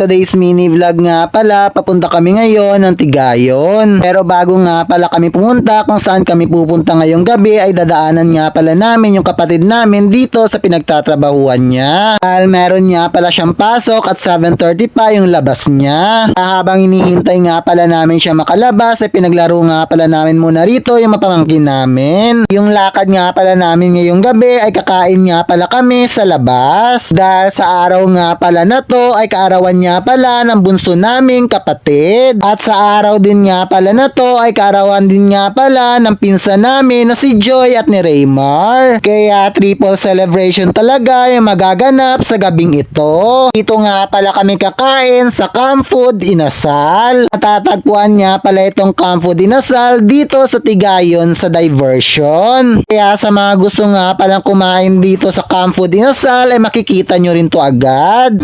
today's mini vlog nga pala, papunta kami ngayon ng Tigayon. Pero bago nga pala kami pumunta kung saan kami pupunta ngayong gabi ay dadaanan nga pala namin yung kapatid namin dito sa pinagtatrabahuan niya. Dahil meron nga pala siyang pasok at 7:30 pa yung labas niya. Habang inihintay nga pala namin siya makalabas ay pinaglaro nga pala namin muna rito yung mapamangkin namin. Yung lakad nga pala namin ngayong gabi ay kakain nga pala kami sa labas. Dahil sa araw nga pala na to ay kaarawan nga pala ng bunso naming kapatid. At sa araw din nga pala na to ay kaarawan din nga pala ng pinsan namin na si Joy at ni Raymar. Kaya triple celebration talaga yung magaganap sa gabing ito. Dito nga pala kami kakain sa Camp Food Inasal. Matatagpuan nga pala itong Camp Food Inasal dito sa Tigayon sa Diversion. Kaya sa mga gusto nga palang kumain dito sa Camp Food Inasal ay makikita nyo rin to agad.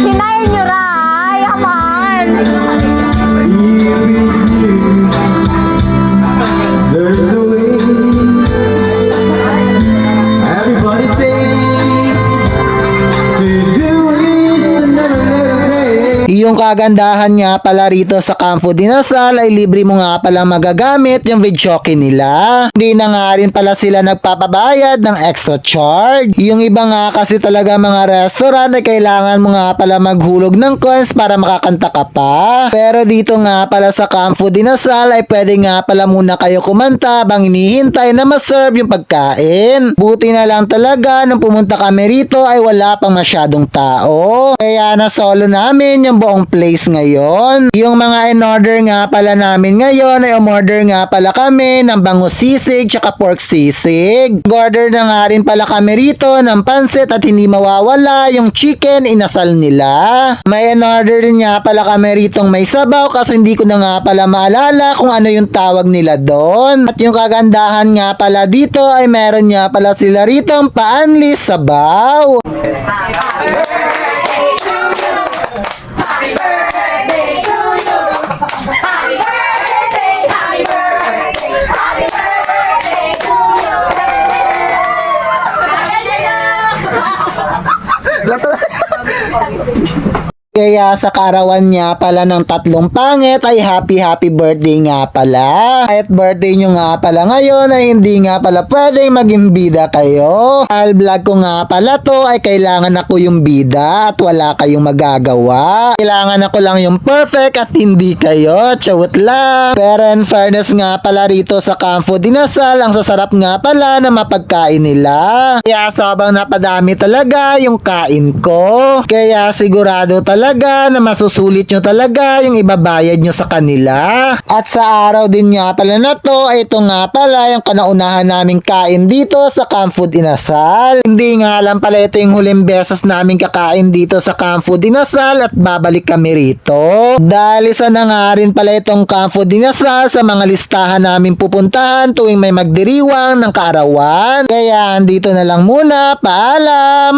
Hinayin nyo ray, aman. Everybody say to do is another day. Yung kagandahan nga pala rito sa Camp Food Inasal ay libre mo nga pala magagamit yung videoke nila. Hindi na nga rin pala sila nagpapabayad ng extra charge. Yung iba nga kasi talaga mga restaurant ay kailangan mo nga pala maghulog ng coins para makakanta ka pa. Pero dito nga pala sa Camp Food Inasal ay pwede nga pala muna kayo kumanta bang inihintay na ma-serve yung pagkain. Buti na lang talaga nung pumunta kami rito ay wala pang masyadong tao. Kaya na solo namin yung buong place ngayon. Yung mga in-order nga pala namin ngayon ay umorder nga pala kami ng bangus sisig tsaka pork sisig. Order na nga rin pala kami rito ng pansit at hindi mawawala yung chicken inasal nila. May in-order rin nga pala kami ritong may sabaw kasi hindi ko na nga pala maalala kung ano yung tawag nila doon. At yung kagandahan nga pala dito ay meron nga pala sila ritong paanlis sabaw. Kaya sa kaarawan niya pala ng tatlong pangit ay happy birthday nga pala. At birthday nyo nga pala ngayon ay hindi nga pala pwedeng maging bida kayo. Al vlog ko nga pala to ay kailangan ako yung bida at wala kayong magagawa. Kailangan ako lang yung perfect at hindi kayo. Chawot lang. Pero in fairness nga pala rito sa Camp Food Inasal, ang sasarap nga pala na mapagkain nila. Kaya sobrang napadami talaga yung kain ko. Kaya sigurado talaga na masusulit nyo talaga yung ibabayad nyo sa kanila. At sa araw din nga pala na to, ay ito nga pala yung kanaunahan naming kain dito sa Camp Food Inasal. Hindi nga lang pala ito yung huling beses naming kakain dito sa Camp Food Inasal at babalik kami rito. Dahil isa na nga rin pala itong Camp Food Inasal sa mga listahan namin pupuntahan tuwing may magdiriwang ng kaarawan. Kaya andito na lang muna. Paalam!